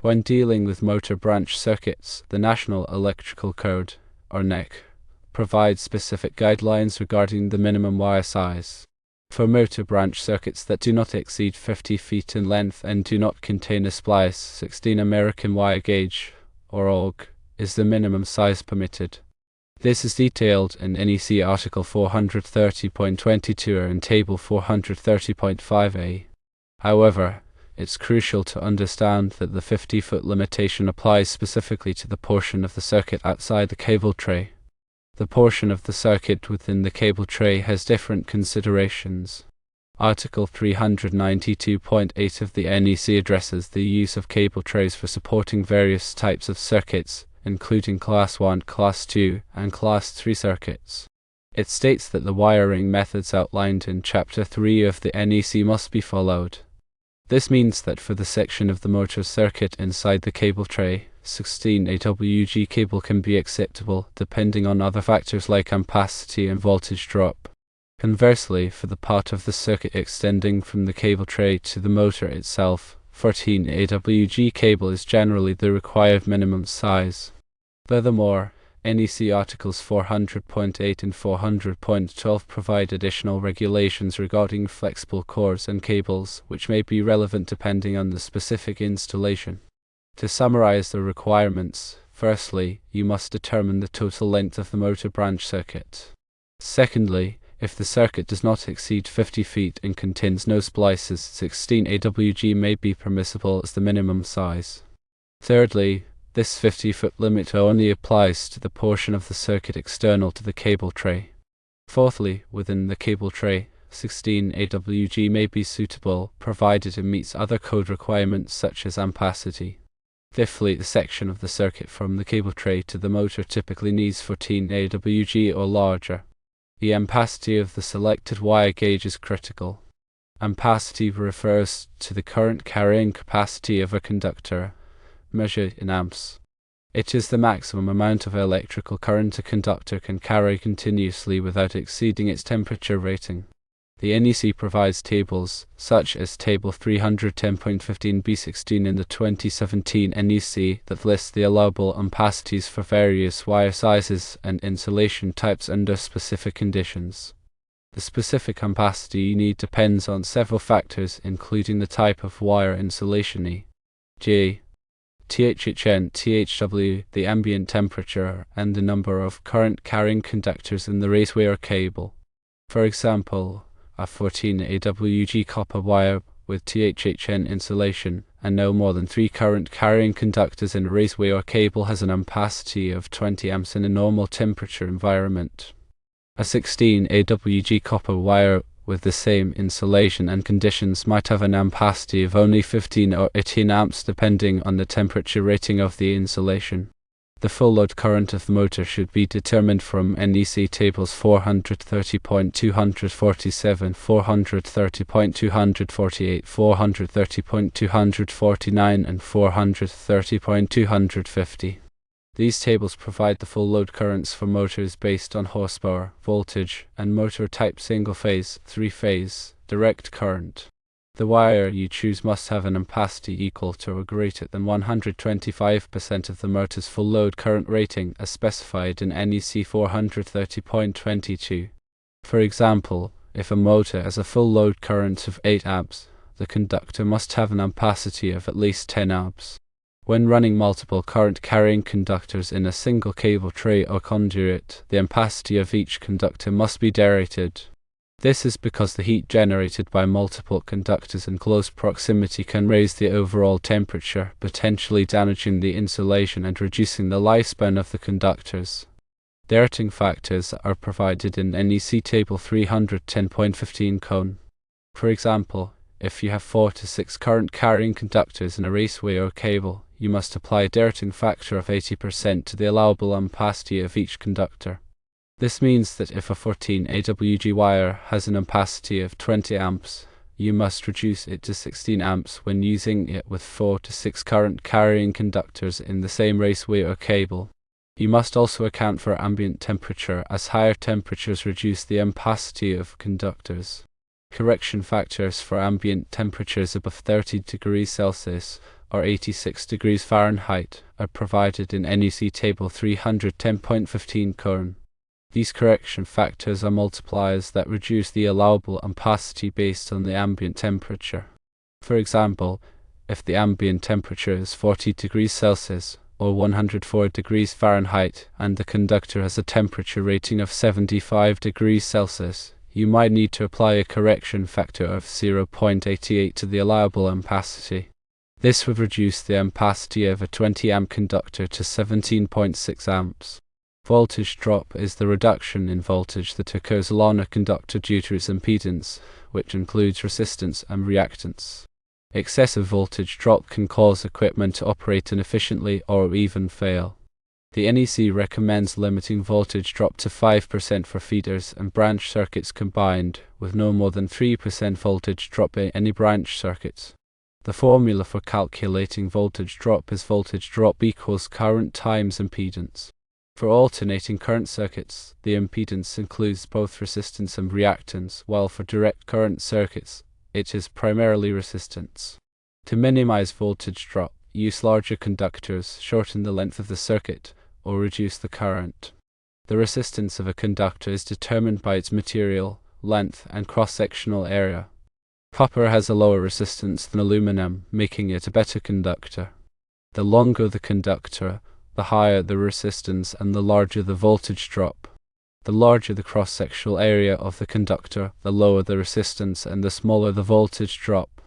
When dealing with motor branch circuits, the National Electrical Code, or NEC, provides specific guidelines regarding the minimum wire size. For motor branch circuits that do not exceed 50 feet in length and do not contain a splice, 16 American wire gauge, or AUG, is the minimum size permitted. This is detailed in NEC Article 430.22 and Table 430.5a. However, it's crucial to understand that the 50-foot limitation applies specifically to the portion of the circuit outside the cable tray. The portion of the circuit within the cable tray has different considerations. Article 392.8 of the NEC addresses the use of cable trays for supporting various types of circuits, including Class 1, Class 2, and Class 3 circuits. It states that the wiring methods outlined in Chapter 3 of the NEC must be followed. This means that for the section of the motor circuit inside the cable tray, 16 AWG cable can be acceptable, depending on other factors like ampacity and voltage drop. Conversely, for the part of the circuit extending from the cable tray to the motor itself, 14 AWG cable is generally the required minimum size. Furthermore, NEC Articles 400.8 and 400.12 provide additional regulations regarding flexible cores and cables, which may be relevant depending on the specific installation. To summarize the requirements, firstly, you must determine the total length of the motor branch circuit. Secondly, if the circuit does not exceed 50 feet and contains no splices, 16 AWG may be permissible as the minimum size. Thirdly, this 50-foot limit only applies to the portion of the circuit external to the cable tray. Fourthly, within the cable tray, 16 AWG may be suitable, provided it meets other code requirements such as ampacity. Fifthly, the section of the circuit from the cable tray to the motor typically needs 14 AWG or larger. The ampacity of the selected wire gauge is critical. Ampacity refers to the current carrying capacity of a conductor, measured in amps. It is the maximum amount of electrical current a conductor can carry continuously without exceeding its temperature rating. The NEC provides tables, such as Table 310.15b16 in the 2017 NEC, that list the allowable ampacities for various wire sizes and insulation types under specific conditions. The specific ampacity you need depends on several factors, including the type of wire insulation, e.g., THHN, THW, the ambient temperature, and the number of current-carrying conductors in the raceway or cable. For example, a 14 AWG copper wire with THHN insulation and no more than 3 current-carrying conductors in a raceway or cable has an ampacity of 20 amps in a normal temperature environment. A 16 AWG copper wire with the same insulation and conditions might have an ampacity of only 15 or 18 amps depending on the temperature rating of the insulation. The full load current of the motor should be determined from NEC tables 430.247, 430.248, 430.249 and 430.250. These tables provide the full load currents for motors based on horsepower, voltage, and motor type single-phase, three-phase, direct current. The wire you choose must have an ampacity equal to or greater than 125% of the motor's full load current rating as specified in NEC 430.22. For example, if a motor has a full load current of 8 amps, the conductor must have an ampacity of at least 10 amps. When running multiple current-carrying conductors in a single cable tray or conduit, the ampacity of each conductor must be derated. This is because the heat generated by multiple conductors in close proximity can raise the overall temperature, potentially damaging the insulation and reducing the lifespan of the conductors. Derating factors are provided in NEC Table 310.15 cone. For example, if you have 4 to 6 current-carrying conductors in a raceway or cable, you must apply a derating factor of 80% to the allowable ampacity of each conductor. This means that if a 14 AWG wire has an ampacity of 20 amps, you must reduce it to 16 amps when using it with 4 to 6 current-carrying conductors in the same raceway or cable. You must also account for ambient temperature, as higher temperatures reduce the ampacity of conductors. Correction factors for ambient temperatures above 30 degrees Celsius or 86 degrees Fahrenheit, are provided in NEC Table 310.15 Kern. These correction factors are multipliers that reduce the allowable ampacity based on the ambient temperature. For example, if the ambient temperature is 40 degrees Celsius, or 104 degrees Fahrenheit, and the conductor has a temperature rating of 75 degrees Celsius, you might need to apply a correction factor of 0.88 to the allowable ampacity. This would reduce the ampacity of a 20 amp conductor to 17.6 amps. Voltage drop is the reduction in voltage that occurs along a conductor due to its impedance, which includes resistance and reactance. Excessive voltage drop can cause equipment to operate inefficiently or even fail. The NEC recommends limiting voltage drop to 5% for feeders and branch circuits combined, with no more than 3% voltage drop in any branch circuits. The formula for calculating voltage drop is voltage drop equals current times impedance. For alternating current circuits, the impedance includes both resistance and reactance, while for direct current circuits, it is primarily resistance. To minimize voltage drop, use larger conductors, shorten the length of the circuit, or reduce the current. The resistance of a conductor is determined by its material, length, and cross-sectional area. Copper has a lower resistance than aluminum, making it a better conductor. The longer the conductor, the higher the resistance and the larger the voltage drop. The larger the cross-sectional area of the conductor, the lower the resistance and the smaller the voltage drop.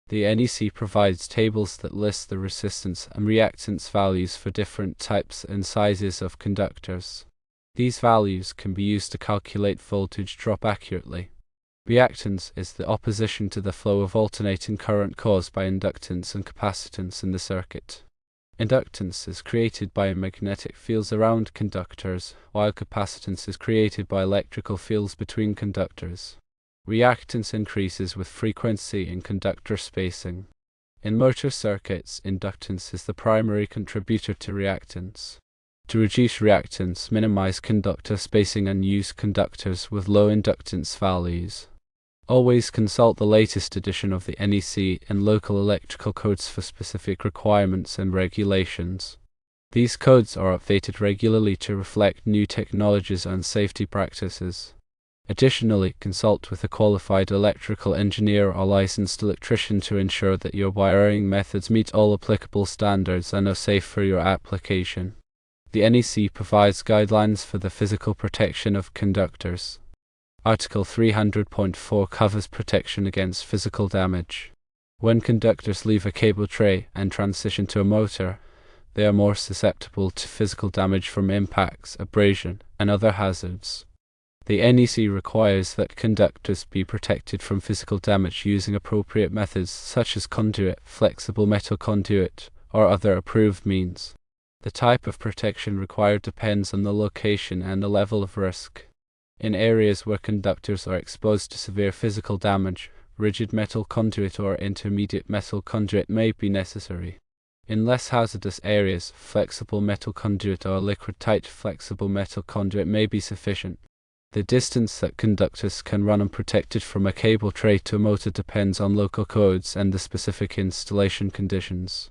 The NEC provides tables that list the resistance and reactance values for different types and sizes of conductors. These values can be used to calculate voltage drop accurately. Reactance is the opposition to the flow of alternating current caused by inductance and capacitance in the circuit. Inductance is created by magnetic fields around conductors, while capacitance is created by electrical fields between conductors. Reactance increases with frequency in conductor spacing. In motor circuits, inductance is the primary contributor to reactance. To reduce reactance, minimize conductor spacing and use conductors with low inductance values. Always consult the latest edition of the NEC and local electrical codes for specific requirements and regulations. These codes are updated regularly to reflect new technologies and safety practices. Additionally, consult with a qualified electrical engineer or licensed electrician to ensure that your wiring methods meet all applicable standards and are safe for your application. The NEC provides guidelines for the physical protection of conductors. Article 300.4 covers protection against physical damage. When conductors leave a cable tray and transition to a motor, they are more susceptible to physical damage from impacts, abrasion, and other hazards. The NEC requires that conductors be protected from physical damage using appropriate methods such as conduit, flexible metal conduit, or other approved means. The type of protection required depends on the location and the level of risk. In areas where conductors are exposed to severe physical damage, rigid metal conduit or intermediate metal conduit may be necessary. In less hazardous areas, flexible metal conduit or liquid-tight flexible metal conduit may be sufficient. The distance that conductors can run unprotected from a cable tray to a motor depends on local codes and the specific installation conditions.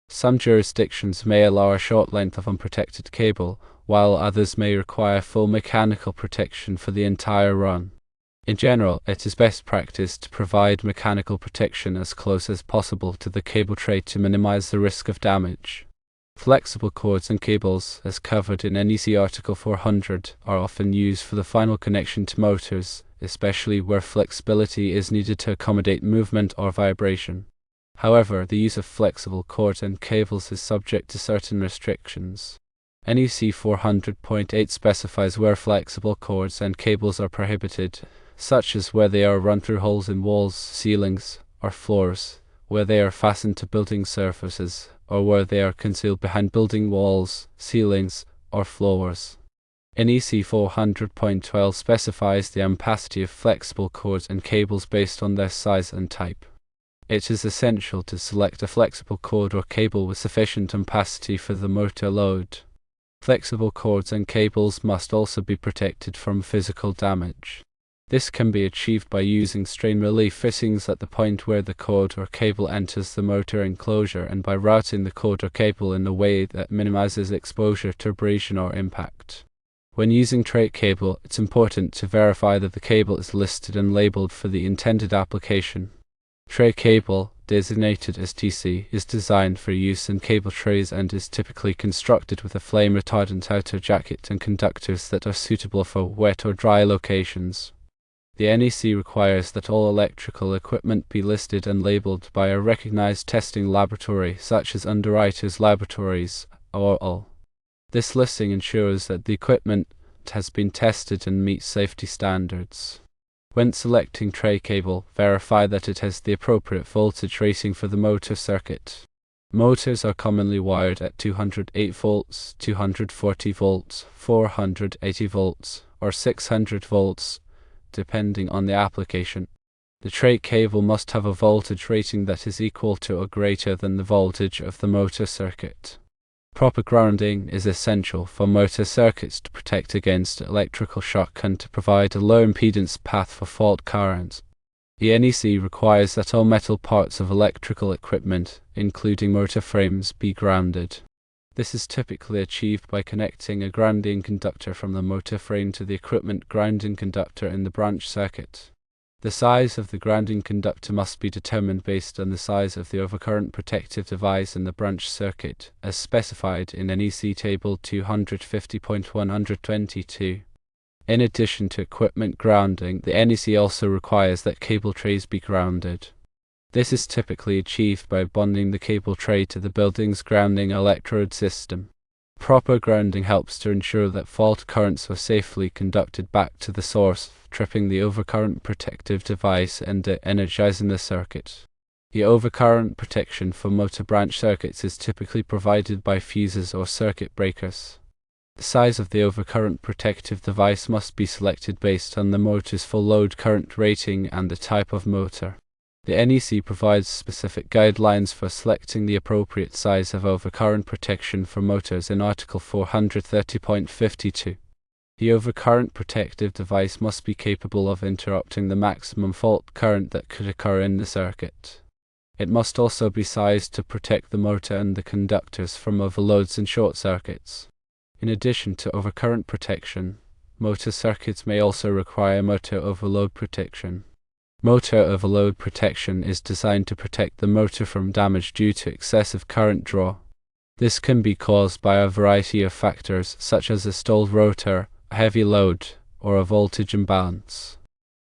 Some jurisdictions may allow a short length of unprotected cable, while others may require full mechanical protection for the entire run. In general, it is best practice to provide mechanical protection as close as possible to the cable tray to minimize the risk of damage. Flexible cords and cables, as covered in NEC Article 400, are often used for the final connection to motors, especially where flexibility is needed to accommodate movement or vibration. However, the use of flexible cords and cables is subject to certain restrictions. NEC 400.8 specifies where flexible cords and cables are prohibited, such as where they are run through holes in walls, ceilings, or floors, where they are fastened to building surfaces, or where they are concealed behind building walls, ceilings, or floors. NEC 400.12 specifies the ampacity of flexible cords and cables based on their size and type. It is essential to select a flexible cord or cable with sufficient ampacity for the motor load. Flexible cords and cables must also be protected from physical damage. This can be achieved by using strain relief fittings at the point where the cord or cable enters the motor enclosure and by routing the cord or cable in a way that minimizes exposure to abrasion or impact. When using tray cable, it's important to verify that the cable is listed and labeled for the intended application. Tray cable, designated as TC, is designed for use in cable trays and is typically constructed with a flame-retardant outer jacket and conductors that are suitable for wet or dry locations. The NEC requires that all electrical equipment be listed and labeled by a recognized testing laboratory such as Underwriters Laboratories, or This listing ensures that the equipment has been tested and meets safety standards. When selecting tray cable, verify that it has the appropriate voltage rating for the motor circuit. Motors are commonly wired at 208 volts, 240 volts, 480 volts, or 600 volts, depending on the application. The tray cable must have a voltage rating that is equal to or greater than the voltage of the motor circuit. Proper grounding is essential for motor circuits to protect against electrical shock and to provide a low impedance path for fault currents. The NEC requires that all metal parts of electrical equipment, including motor frames, be grounded. This is typically achieved by connecting a grounding conductor from the motor frame to the equipment grounding conductor in the branch circuit. The size of the grounding conductor must be determined based on the size of the overcurrent protective device in the branch circuit, as specified in NEC Table 250.122. In addition to equipment grounding, the NEC also requires that cable trays be grounded. This is typically achieved by bonding the cable tray to the building's grounding electrode system. Proper grounding helps to ensure that fault currents are safely conducted back to the source, tripping the overcurrent protective device and energizing the circuit. The overcurrent protection for motor branch circuits is typically provided by fuses or circuit breakers. The size of the overcurrent protective device must be selected based on the motor's full load current rating and the type of motor. The NEC provides specific guidelines for selecting the appropriate size of overcurrent protection for motors in Article 430.52. The overcurrent protective device must be capable of interrupting the maximum fault current that could occur in the circuit. It must also be sized to protect the motor and the conductors from overloads and short circuits. In addition to overcurrent protection, motor circuits may also require motor overload protection. Motor overload protection is designed to protect the motor from damage due to excessive current draw. This can be caused by a variety of factors such as a stalled rotor, a heavy load, or a voltage imbalance.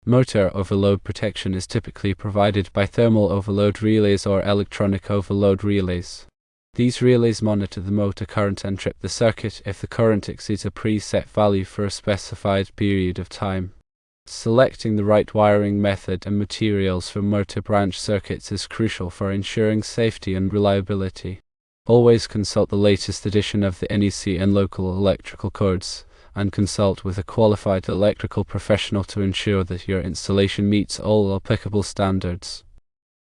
Motor overload protection is typically provided by thermal overload relays or electronic overload relays. These relays monitor the motor current and trip the circuit if the current exceeds a preset value for a specified period of time. Selecting the right wiring method and materials for motor branch circuits is crucial for ensuring safety and reliability. Always consult the latest edition of the NEC and local electrical codes, and consult with a qualified electrical professional to ensure that your installation meets all applicable standards.